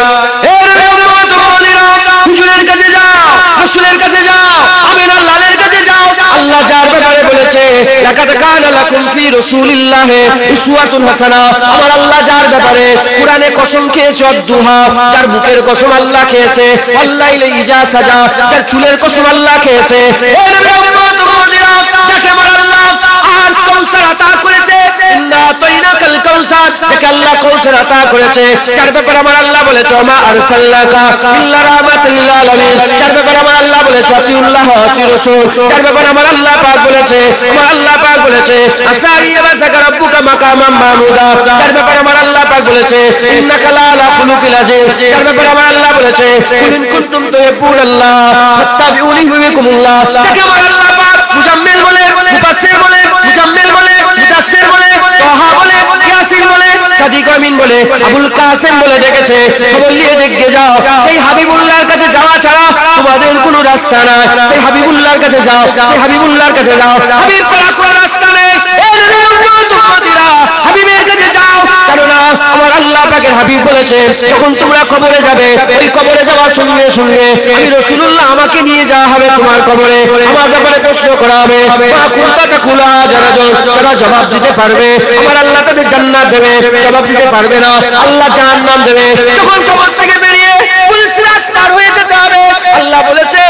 হুজুরের কাছে যাও, রাসূলের কাছে যাও, আমিনার লালের কাছে যাও। আল্লাহ যার ব্যাপারে বলেছে লাকাদ কানা লাকুম ফি রাসূলিল্লাহি উসওয়াতুন হাসানা, আমার আল্লাহ যার ব্যাপারে কুরআনে কসম খেয়েছে, অদ্দুহা যার মুখের কসম আল্লাহ খেয়েছে, আল্লাইলে ইজা সাজা যার চুলের কসম আল্লাহ খেয়েছে। ও নবী উম্মত উম্মতিরা, যাকে আমার আল্লাহ আর কাউসার আতা করেছে, ইন্না তাইনাকাল কাউসার, যাকে আল্লাহ কাউসার আতা করেছে, যার ব্যাপারে আমার আল্লাহ বলেছে মা আরসালনাকা ইল্লা রাহমাতাল লিল আলামিন, যার ব্যাপারে আমার আল্লাহ বলেছে আতিউল্লাহ ওয়া আতিউর রাসূল, যার ব্যাপারে আমার আল্লাহ পাক বলেছে, আমার আল্লাহ পাক বলেছে আসাইয়া বাসাকা রাব্বুকা মাকামাম মাহমুদা, যার ব্যাপারে আমার আল্লাহ পাক বলেছে ইন্নাকা লা আলা খুলুকিল আযীম, যার ব্যাপারে আমার আল্লাহ বলেছে কুল ইন কুনতুম তুহিব্বুনাল্লাহ ফাত্তাবিউনি ইউহিব্বুকুমুল্লাহ, যাকে আমার আল্লাহ পাক মুজাম্মিল বলে, মুফাসসির বলে, মুজাম্মিল বলে, মুদাসসির বলে, তাহা বলে, ইয়াসিন বলে, সাদিক আমিন বলে, আবুল কাসেম বলে ডেকেছে। খবর নিয়ে দেখে যাও, সেই হাবিবুল্লাহর কাছে যাওয়া ছাড়া তোমাদের কোনো রাস্তা নাই। সেই হাবিবুল্লাহর কাছে যাও, সেই হাবিবুল্লাহর কাছে যাও, হাবিব ছাড়া কোনো রাস্তা নেই। এই নবী উম্মত উম্মতিরা হাবিবের কাছে যাও, কেননা আমার আল্লাহ পাকের হাবিব বলেছে যখন তোমরা কবরে যাবে, ওই কবরে যাওয়ার সঙ্গে সঙ্গে আমি রাসূলুল্লাহ আমাকে নিয়ে যাওয়া হবে তোমার কবরে, আমার ব্যাপারে প্রশ্ন করা হবে, মা কুনতা তাকুলা, যারা জবাব দিতে পারবে আমার আল্লাহ তাদের জান্নাত দেবে, জবাব দিতে পারবে না আল্লাহ জাহান্নাম দেবে। যখন কবর থেকে বেরিয়ে পুলিশ রাত পার হয়ে যেতে হবে, আল্লাহ বলেছে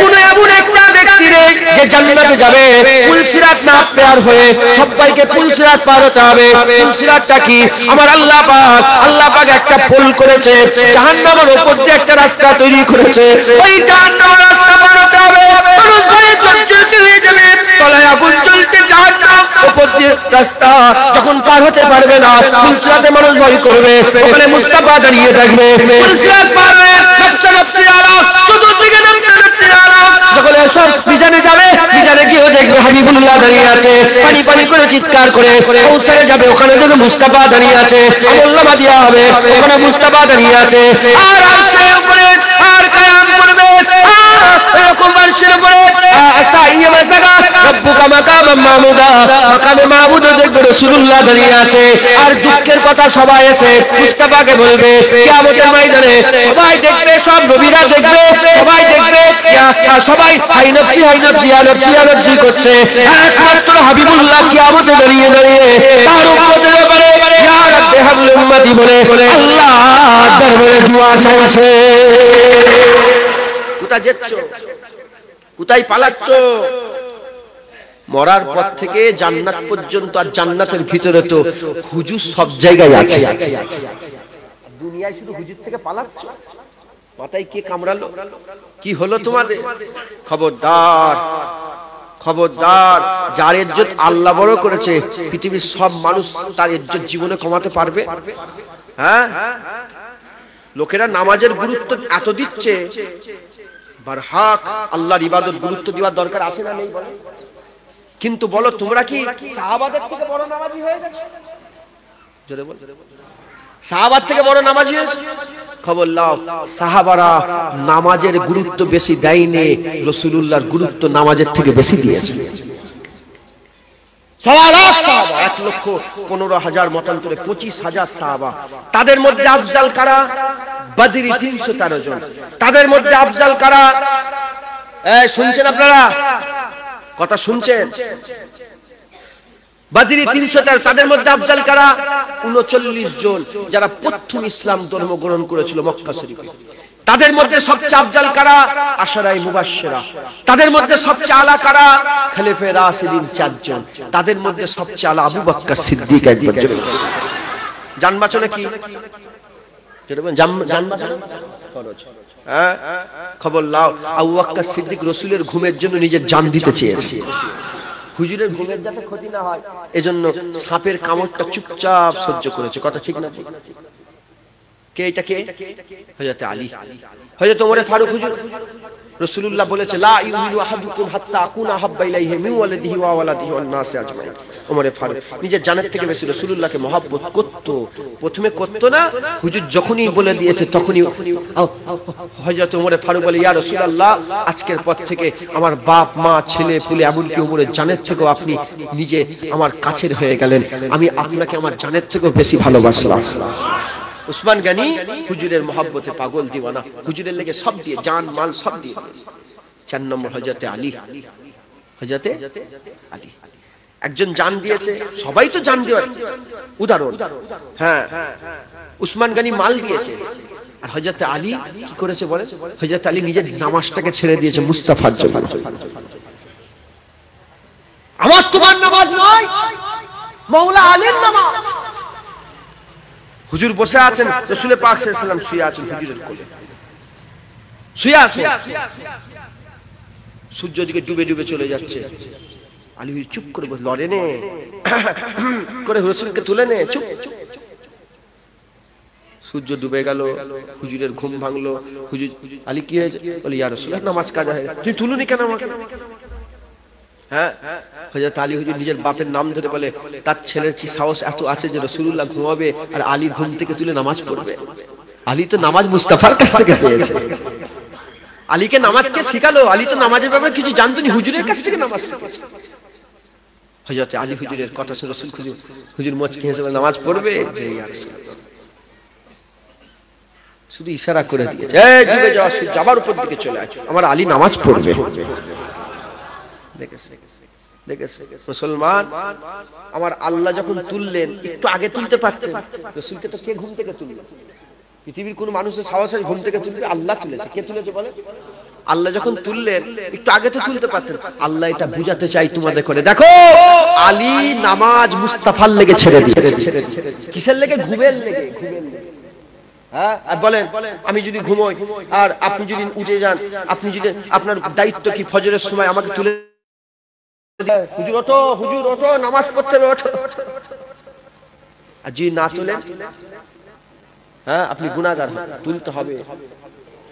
কোন এমন একটা ব্যক্তি রে যে জান্নাতে যাবে পুলসিরাত না পার হয়ে সবাইকে পুলসিরাত পার হতে হবে। পুলসিরাতটা কি? আমার আল্লাহ পাক একটা পোল করেছে, জাহান্নামের উপর দিয়ে একটা রাস্তা তৈরি করেছে। ওই জাহান্নামের রাস্তা পার হতে হবে, মানুষ ভয়ে চঞ্চল হয়ে যাবে, তলায় আগুন জ্বলছে, জাহান্নাম উপর দিয়ে রাস্তা যখন পার হতে পারবে না, পুলসিরাতে মানুষ ভয় করবে। ওখানে মুস্তাফা দাঁড়িয়ে থাকবে, পুলসিরাত পার হয়ে নফসে নফসে আলা চতুর্দিকে নফসে নফসে আলা যখন সব মিজানে যাবে, মিজানে গিয়েও দেখবে হাবিবুল্লাহ দাঁড়িয়ে আছে, পানি পানি করে চিৎকার করে কৌসারে যাবে, ওখানে দেখবে মুস্তাফা দাঁড়িয়ে আছে, আমলনামা দেওয়া হবে, ওখানে মুস্তাফা দাঁড়িয়ে আছে। আর আরশের উপরে আর কায়াম করবে, এরকম আরশের উপরে আসাইয়া মাসাগা রব্বুকা মাকামাম মাহমুদা, মাকামে মাহমুদে দেখবে রাসূলুল্লাহ দাঁড়িয়ে আছে। আর দুঃখের কথা সবাই এসে মুস্তাফাকে বলবে কিয়ামতের ময়দানে, সবাই দেখবে, সব নবীরা দেখবে, সবাই দেখবে, সবাই হাই নফসি হাই নফসি ইয়া নফসি ইয়া নফসি করছে, একমাত্র হাবিবুল্লাহ কিয়ামতে দাঁড়িয়ে দাঁড়িয়ে তার উম্মতের ব্যাপারে ইয়া রাব্বি হাবলি উম্মতি বলে আল্লাহর দরবারে দোয়া চাইছে। কোথায় যাচ্ছ? কোথায় পালাচ্ছ? মরার পর থেকে জান্নাত পর্যন্ত, আর জান্নাতের ভিতরে তো হুজুর সব জায়গায় আছে। দুনিয়ায় শুধু হুজুর থেকে পালাচ্ছ। মাথায় কে কামড়ালো? কি হলো তোমাদের? খবরদার, খবরদার, যার ইজ্জত আল্লাহ বড় করেছে, পৃথিবীর সব মানুষ তার ইজ্জত জীবনে কমাতে পারবে? হ্যাঁ, লোকেরা নামাজের গুরুত্ব এত দিচ্ছে, বারহাক আল্লাহর ইবাদত গুরুত্ব দেওয়ার দরকার আছে না নেই? কিন্তু বলো, তোমরা কি সাহাবাদের থেকে বড় নামাজি হয়ে গেছো? জোরে বল, সাহাবার থেকে বড় নামাজি হয়েছে? খবর লাও, সাহাবারা নামাজের গুরুত্ব বেশি দেয়নি, রাসূলুল্লাহর গুরুত্ব নামাজের থেকে বেশি দিয়েছে। 1,15,000 মতান্তরে 25,000 সাহাবা, তাদের মধ্যে আফজাল কারা? বদরি 313 জন। তাদের মধ্যে আফজাল কারা? শুনছেন আপনারা? কথা শুনছেন? বদরি 313, তাদের মধ্যে আফজাল কারা? 39 জন, যারা প্রথম ইসলাম ধর্ম গ্রহণ করেছিল মক্কা শরীফে। তাদের মধ্যে সবচেয়ে আফজাল কারা? আশারায়ে মুবাশশিরা। তাদের মধ্যে সবচেয়ে আলা কারা? খলিফায়ে রাশিদিন 4 জন। তাদের মধ্যে সবচেয়ে আলা আবু বকর সিদ্দিক একবার জন। জান বাঁচানো কি? জান বাঁচানো খরচ। হ্যাঁ, খবর লাও, আবু বকর সিদ্দিক রাসূলের ঘুমের জন্য নিজের জান দিতে চেয়েছে। হুজুরের ঘুমের যাতে ক্ষতি না হয় এজন্য সাপের কামড়টা চুপচাপ সহ্য করেছে। কথা ঠিক না? কে এটা? কে? হযরত আলী, হযরত ওমর ফারুক হুজুর। রাসূলুল্লাহ বলেছে, লা ইউমিনু আহাদুকুম হাত্তা আকুনা হাব্বা ইলাইহি মিন ওয়ালিদিহি ওয়া ওয়ালাদিহি ওয়ান নাসি আজমাইন। ওমর ফারুক নিজের জানের থেকে বেশি রাসূলুল্লাহকে মহব্বত করত। প্রথমে করত না, হুজুর যখনই বলে দিয়েছে তখনই হযরত ওমর ফারুক বলে, ইয়া রাসূলুল্লাহ, আজকের পর থেকে আমার বাপ মা ছেলে পুলে এমনকি ওমরের জানের থেকেও আপনি নিজে আমার কাছের হয়ে গেলেন, আমি আপনাকে আমার জানের থেকেও বেশি ভালোবাসলাম। উসমান গনি হুজুরের মহব্বতে পাগল, দিওয়ানা, হুজুরের লেগে সব দিয়ে, জান মাল সব দিয়ে। 4 নম্বর হযরতে আলী। হযরতে আলী একজন জান দিয়েছে, সবাই তো জান দেওয়ার উদাহরণ। হ্যাঁ, উসমান গনি মাল দিয়েছে, আর হযরতে আলী কি করেছে বলে? হযরতে আলী নিজের নামাজটাকে ছেড়ে দিয়েছে মুস্তাফার জন্য। আমার তোমার নামাজ নয়, মাওলা আলীর নামাজ। হুজুর বসে আছেন, রাসূল পাক সাল্লাল্লাহু আলাইহি ওয়াসাল্লাম শুয়ে আছেন হুজুরের কোলে, শুয়ে আছেন। সূর্য দিকে ডুবে ডুবে চলে যাচ্ছে। আলী হুজুর চুপ করে বসে, লড়ে নে করে রাসূলকে তুলে নে, চুপ। সূর্য ডুবে গেল, হুজুরের ঘুম ভাঙলো। হুজুর, আলী কি হয়েছে? বলে, ইয়া রাসূলুল্লাহ, নামাজ কাজা হয়ে গেছে, তুমি তুলুনি কেন আমাকে? হ্যাঁ, হযরত আলী হুজুর নিজের বাপের নাম ধরে বলে, তার ছেলের কি সাহস এত আছে যে রাসূলুল্লাহ ঘুমাবে আর আলী ঘুম থেকে তুলে নামাজ পড়বে? আলী তো নামাজ মুস্তাফার কাছ থেকে পেয়েছে। আলীকে নামাজ কে শিখালো? আলী তো নামাজের ব্যাপারে কিছু জানতো না, হুজুরের কাছ থেকে নামাজ শিখেছে। হযরত আলী হুজুরের কথা শুনে রাসূল হুজুর মুচকি হেসে বলে, নামাজ পড়বে? যে ইয়া রাসূলুল্লাহ। শুধু ইশারা করে দিয়েছে, এই ডুবে যাওয়া সূর্য আবার উপর দিকে চলে আসে, আমার আলী নামাজ পড়বে। দেখেছে মুসলমান, আমার আল্লাহ যখন তুললেন একটু আগে তুলতে পারতেন। রাসূলকে তো কে ঘুম থেকে তুললো? পৃথিবীর কোন মানুষের সাহস ঘুম থেকে তুলবে? আল্লাহ তুলেছে। কে তুলেছে বলে? আল্লাহ যখন তুললেন, একটু আগে তো তুলতে পারতেন, আল্লাহ এটা বুঝাতে চাই তোমাদের করে, দেখো আলী নামাজ মুস্তাফার লেগে ছেড়ে দিয়েছে। কিসের লেগে? ঘুমের লেগে। হ্যাঁ, আর বলেন আমি যদি ঘুমোই আর আপনি যদি উঠে যান, আপনি যদি, আপনার দায়িত্ব কি ফজরের সময় আমাকে তুলে হুজুর ওঠো, হুজুর ওঠো, নামাজ পড়তে হবে, ওঠো। আর যদি না তুলেন, হ্যাঁ আপনি গুনাহগার, তুলতে হবে।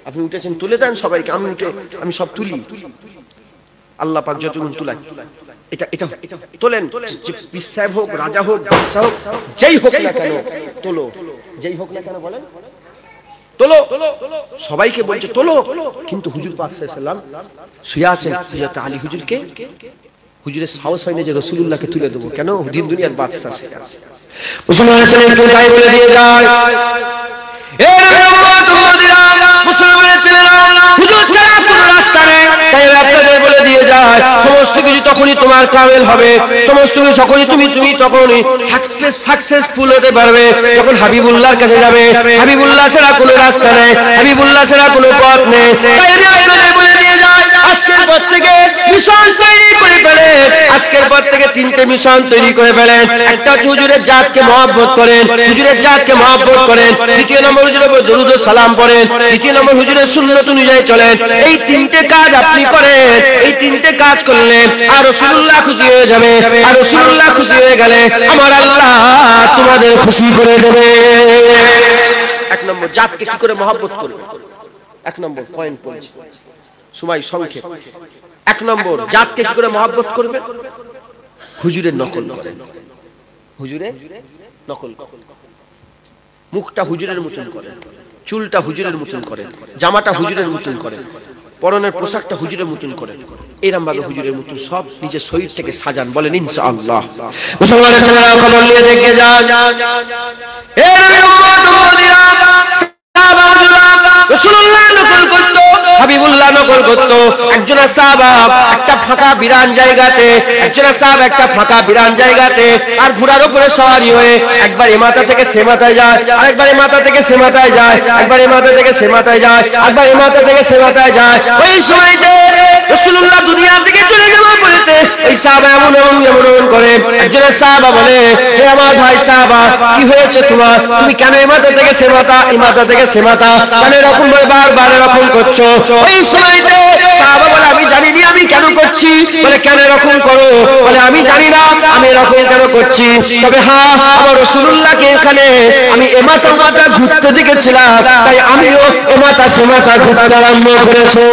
আপনি উঠেছেন, তুলে দেন সবাইকে, আমি উঠে আমি সব তুলি। আল্লাহ পাক যতক্ষণ তুলাই, এটা এটা তোলেন, পীর সাহেব হোক, রাজা হোক, বাদশা হোক, যেই হোক না কেন তোলো, যেই হোক না কেন বলেন তোলো, সবাইকে বলছে তোলো। কিন্তু হুজুর পাক সাল্লাল্লাহু আলাইহি ওয়াসাল্লাম শুয়ে আছেন, হযরত আলী হুজুরকে, হুজুরের সাহস হয় না যে রাসূলুল্লাহকে তুলে দেবো, কেন? দিন দুনিয়ার বাদশা শুয়ে আছে। মুসলমান ছেলে একটু তাই বলে দিয়ে যায়, এ নবীর উম্মত উম্মতিরা, মুসলমানের ছেলেরা, হুজুর ছাড়া কোনো রাস্তা নেই। তাই আপনাদের বলে দিয়ে যায়, সমস্ত কিছু তখনই তোমার কামেল হবে, সমস্ত কিছু সকলই তুমি তখনই সাকসেসফুল হতে পারবে যখন হাবিবুল্লাহর কাছে যাবে। হাবিবুল্লাহ ছাড়া কোনো রাস্তা নেই, হাবিবুল্লাহ ছাড়া কোনো পথ নেই। তাই আপনাদের বলে দিয়ে যায়, আজকের পর থেকে মিশন তৈরি করে ফেলেন, আজকের পর থেকে 3টে মিশন তৈরি করে ফেলেন। একটা হচ্ছে হুজুরের জাতকে মহব্বত করেন, হুজুরের জাতকে মহব্বত করেন। দ্বিতীয় নম্বর হুজুরের উপর দরুদ ও সালাম পড়েন। তৃতীয় নম্বর হুজুরের সুন্নাত অনুযায়ী চলেন। এই 3টে কাজ আপনি করেন, এই 3টে কাজ করলে আর রাসূলুল্লাহ খুশি হয়ে যাবে, আর রাসূলুল্লাহ খুশি হয়ে গেলে আমার আল্লাহ তোমাদের খুশি করে দেবে। 1 নম্বর, জাতকে কি করে মহব্বত করবে। 1 নম্বর পয়েন্ট পড়ছি, সময় সংক্ষেপ। 1 নম্বর, জাতকে কি করে মহব্বত করবে? হুজুরের নকল করেন, হুজুরের নকল করেন। মুখটা হুজুরের মতন করেন, চুলটা হুজুরের মতন করেন, জামাটা হুজুরের মতন করেন, পরনের পোশাকটা হুজুরের মতন করেন। এরকম ভাবে হুজুরের মতন সব নিজের শরীর থেকে সাজান, বলেন ইনশাআল্লাহ। মুসলমানের ছেলেরা খবর নিয়ে দেখে যান, এ নবীর উম্মত উম্মতিরা, সাহাবা হুজুরা রাসূলুল্লাহ নকল করত, হাবিবুল্লাহ নকল করত। একজন সাহাবা একটা ফাঁকা বিরান জায়গাতে, আর ঘোড়ার উপরে সওয়ারি হয়ে একবার এ মাথা থেকে সে মাথায় যায়, আরেকবার এ মাথা থেকে সে মাথায় যায়, একবার এ মাথা থেকে সে মাথায় যায়, একবার এ মাথা থেকে সে মাথায় যায়। ওই সময়তে রাসূলুল্লাহ দুনিয়া থেকে চলে যাওয়ার পরেতে এই সাহাবা এমন করে। একজন সাহাবা বলে, হে আমার ভাই সাহাবা, কি হয়েছে তোমার? তুমি কেন এ মাথা থেকে সে মাথা, এই মাথা থেকে সে মাথা, কেন এরকম বারবার এরকম করছো? ওই সময়তে সাহাবা বলে, আমি জানি না আমি কেন করছি। বলে, কেন এরকম করো? বলে, আমি জানি না আমি এরকম কেন করছি, তবে হ্যাঁ আমার রাসূলুল্লাহকে এখানে আমি এ মাথা ঘুরতে দেখেছিলাম, তাই আমিও এ মাথা সে মাথা ঘুরতে আরম্ভ করেছি।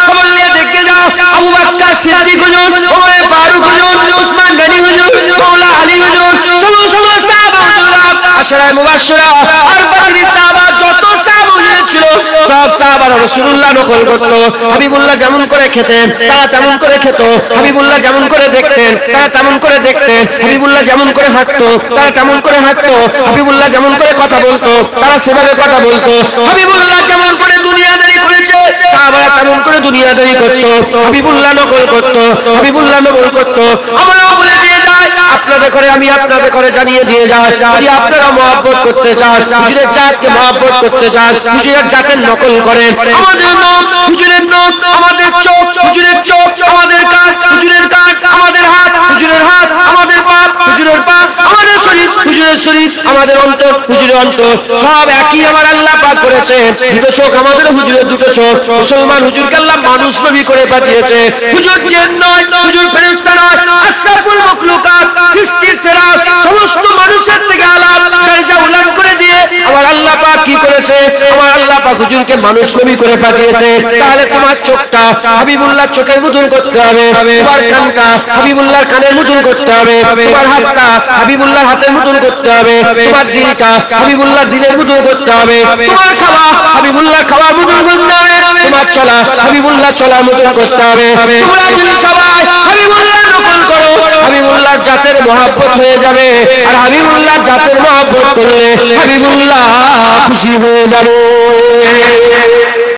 খবর নিয়ে দেখে যাও, আবু বকর সিদ্দিক হুজুর, ওমর ফারুক হুজুর, উসমান গনি হুজুর, মাওলা আলী হুজুর, সমস্ত সাহাবা হুজুররা, আশরায়ে মুবাশশিরা আর বাকি সাহাবা, যত সাহাবা ছিল সব সাহাবা রাসূলুল্লাহ নকল করত। হাবিবুল্লাহ যেমন করে খেতেন তারা তেমন করে খেত, হাবিবুল্লাহ যেমন করে দেখতেন তারা তেমন করে দেখতেন, হাবিবুল্লাহ যেমন করে হাঁটতো তারা তেমন করে হাঁটতো, হাবিবুল্লাহ যেমন করে কথা বলতো তারা সেভাবে কথা বলতো, হাবিবুল্লাহ যেমন করে দুনিয়াদারি করেছে সাহাবারা তেমন করে দুনিয়াদারি করত। হাবিবুল্লাহ নকল করত, হাবিবুল্লাহ নকল করত। আমরাও বলে দিয়ে যাই, আপনাদের করে আমি আপনাদের করে জানিয়ে দিয়ে যাই, যদি আপনারা মহব্বত করতে চান, হুজুরের জাতকে মহব্বত করতে চান, হুজুরের জাতের নকল করেন। আমাদের নাম হুজুরের নাম, আমাদের চোখ হুজুরের চোখ, আমাদের কান হুজুরের কান, আমাদের হাত হুজুরের হাত, আমাদের পা হুজুরের পা, আমাদের শরীর হুজুরের শরীর, আমাদের অন্তর হুজুরের অন্তর, সব একই আমার আল্লাহ পাক করেছেন। দুটো চোখ আমাদের হুজুরের দুটো চোখ। মুসলমান হুজুরকে আল্লাহ মানুষ নবী করে পাঠিয়েছে। হুজুর জিন নয়, হুজুর ফেরেশতা নয়, আশরাফুল মাখলুকাত, সৃষ্টির সেরা, সমস্ত মানুষের থেকে আলাদা দরজা উলান করে দিয়ে আমার আল্লাহ পাক কি করেছে? আমার আল্লাহ পাক হুজুরকে মানুষ নবী করে পাঠিয়েছে। তাহলে তোমার চোখটা হাবিবুল্লাহর চোখের মতন করতে হবে, তোমার কানটা হাবিবুল্লাহর কানের মতন করতে হবে, তোমার হাতটা হাবিবুল্লাহর হাতের মতন করতে হবে, তোমার দিলটা হাবিবুল্লাহর দিলের মতন করতে হবে, তোমার খাওয়া হাবিবুল্লাহর খাওয়ার মতন করতে হবে, তোমার চলা হাবিবুল্লাহ চলার মতন করতে হবে। তোমরা যদি সবাই হাবিবুল্লাহ নকল করো, হাবিবুল্লাহ জাতের মহব্বত হয়ে যাবে, আর হাবিবুল্লাহ জাতের মহব্বত করলে হাবিবুল্লাহ খুশি হয়ে যাবে।